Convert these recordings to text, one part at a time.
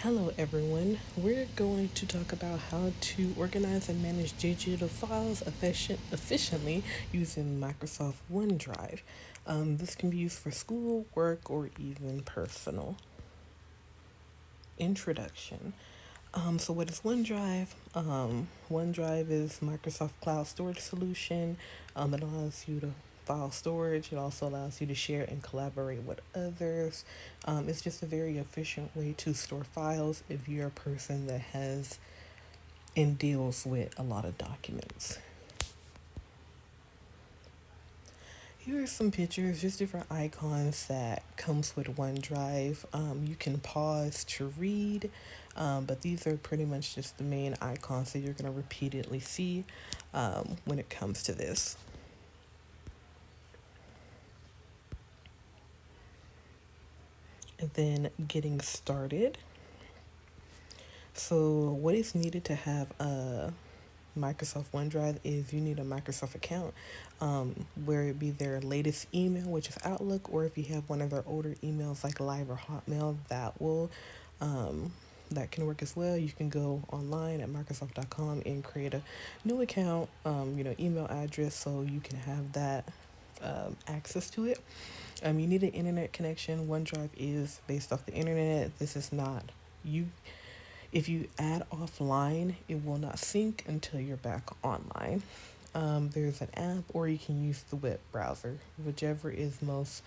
Hello, everyone. We're going to talk about how to organize and manage digital files efficiently using Microsoft OneDrive. This can be used for school, work, or even personal. Introduction. So, what is OneDrive? OneDrive is Microsoft Cloud Storage Solution. It allows you to file storage. It also allows you to share and collaborate with others. It's just a very efficient way to store files if you're a person that has and deals with a lot of documents. Here are some pictures, just different icons that comes with OneDrive. You can pause to read, but these are pretty much just the main icons that you're going to repeatedly see when it comes to this. And then getting started. So what is needed to have a Microsoft OneDrive is you need a Microsoft account, where it be their latest email, which is Outlook, or if you have one of their older emails like Live or Hotmail, um, that can work as well. You can go online at Microsoft.com and create a new account, email address, so you can have that access to it. You need an internet connection. OneDrive is based off the internet. This is not you. If you add offline, it will not sync until you're back online. There's an app, or you can use the web browser, whichever is most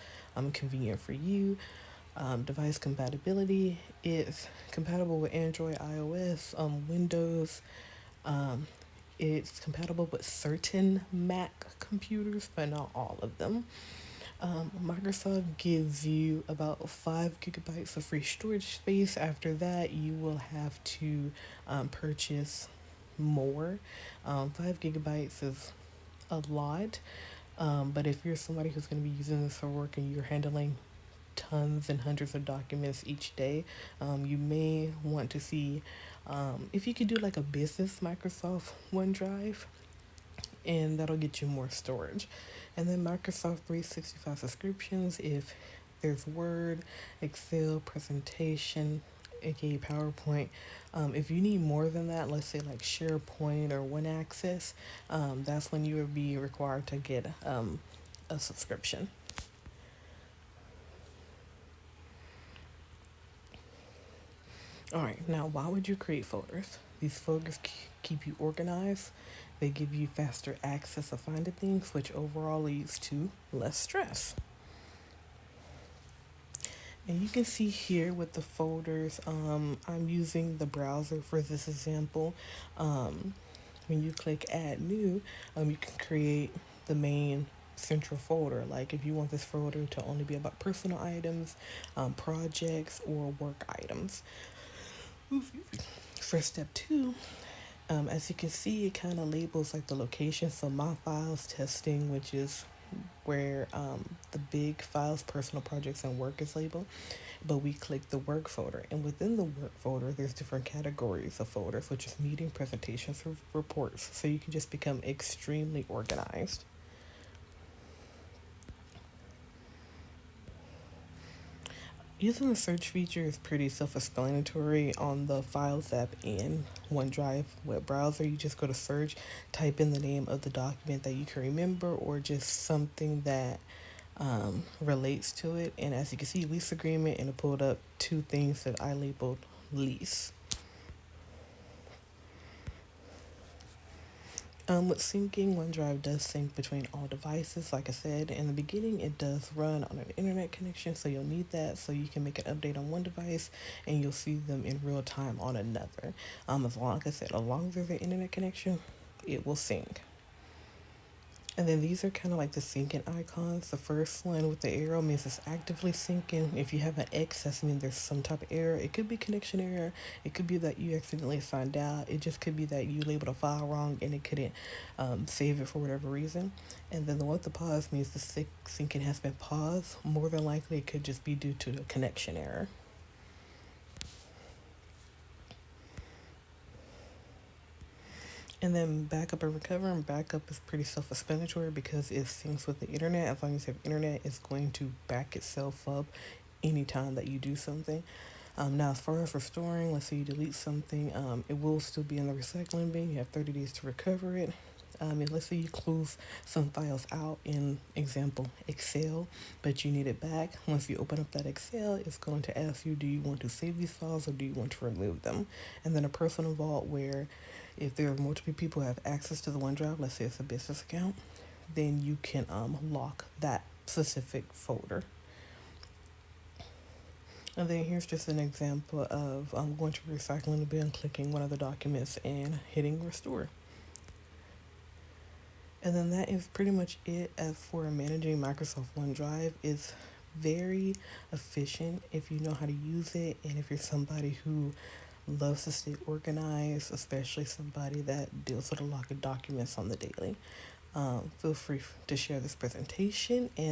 convenient for you. Device compatibility is compatible with Android, iOS, Windows. Um, it's compatible with certain Mac computers, but not all of them. Microsoft gives you about 5 gigabytes of free storage space. After that, you will have to purchase more. 5 gigabytes is a lot, but if you're somebody who's going to be using this for work and you're handling tons and hundreds of documents each day, you may want to see if you could do like a business Microsoft OneDrive, and that'll get you more storage. And then Microsoft 365 subscriptions, if there's Word, Excel, presentation, aka PowerPoint. If you need more than that, let's say like SharePoint or One Access, that's when you would be required to get a subscription. All right, now why would you create folders? These folders keep you organized. They give you faster access to finding things, which overall leads to less stress. And you can see here with the folders, I'm using the browser for this example. When you click add new, you can create the main central folder. Like if you want this folder to only be about personal items, projects, or work items. For step two, as you can see, it kind of labels like the location. So my files testing, which is where the big files, personal projects, and work is labeled. But we click the work folder, and within the work folder, there's different categories of folders, which is meeting, presentations, reports. So you can just become extremely organized. Using the search feature is pretty self-explanatory on the Files app and OneDrive web browser. You just go to search, type in the name of the document that you can remember, or just something that relates to it. And as you can see, lease agreement, and it pulled up two things that I labeled lease. With syncing, OneDrive does sync between all devices. Like I said in the beginning, it does run on an internet connection, so you'll need that so you can make an update on one device and you'll see them in real time on another. As long as there's an internet connection, it will sync. And then these are kind of like the syncing icons. The first one with the arrow means it's actively syncing. If you have an X, that means there's some type of error. It could be connection error. It could be that you accidentally signed out. It just could be that you labeled a file wrong and it couldn't save it for whatever reason. And then the one with the pause means the syncing has been paused. More than likely, it could just be due to a connection error. And then backup and recover. And backup is pretty self-explanatory because it syncs with the internet. As long as you have internet, it's going to back itself up anytime that you do something. Now, as far as restoring, let's say you delete something, it will still be in the recycling bin. You have 30 days to recover it. And let's say you close some files out in example Excel, but you need it back. Once you open up that Excel, it's going to ask you, do you want to save these files or do you want to remove them? And then a personal vault where if there are multiple people who have access to the OneDrive, let's say it's a business account, then you can lock that specific folder. And then here's just an example of going to recycling bin, clicking one of the documents, and hitting restore. And then that is pretty much it as for managing Microsoft OneDrive. It's very efficient if you know how to use it, and if you're somebody who loves to stay organized, especially somebody that deals with a lot of documents on the daily. Feel free to share this presentation and